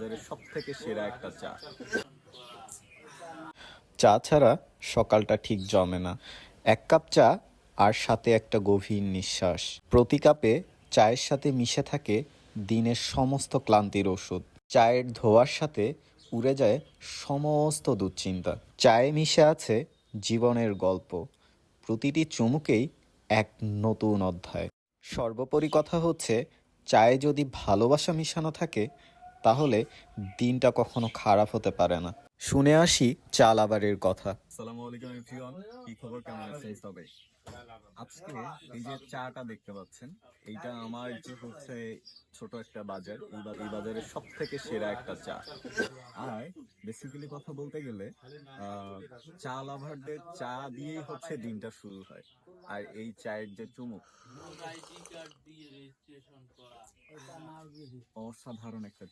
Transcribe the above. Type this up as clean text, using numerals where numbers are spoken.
বাজারের সব থেকে সেরা একটা চা। চা ছাড়া সকালটা ঠিক জমে না। এক কাপ চা আর সাথে একটা গভীর নিঃশ্বাস। প্রতি কাপে চায়ের সাথে মিশে থাকে দিনের সমস্ত ক্লান্তির ওষুধ। চায়ের ধোঁয়ার সাথে উড়ে যায় সমস্ত দুশ্চিন্তা। চায়ে মিশে আছে জীবনের গল্প। প্রতিটি চুমুকেই এক নতুন অধ্যায়। সর্বোপরি কথা হচ্ছে, চায়ে যদি ভালোবাসা মিশানো থাকে তাহলে দিনটা কখনো খারাপ হতে পারে না। শুনে আসি চা লাভারের কথা। আসসালামু আলাইকুম এভরিওয়ান, কি খবর, কেমন আছেন সবাই? আজকে এই যে চাটা দেখতে পাচ্ছেন, এইটা আমার যে হচ্ছে ছোট একটা বাজার, এই বাজারের সব থেকে সেরা একটা চা। আর বেসিক্যালি কথা বলতে গেলে চা লাভারদের চা দিয়েই হচ্ছে দিনটা শুরু হয়। আর এই চায়ের যে চুমুক, অসাধারণ একটা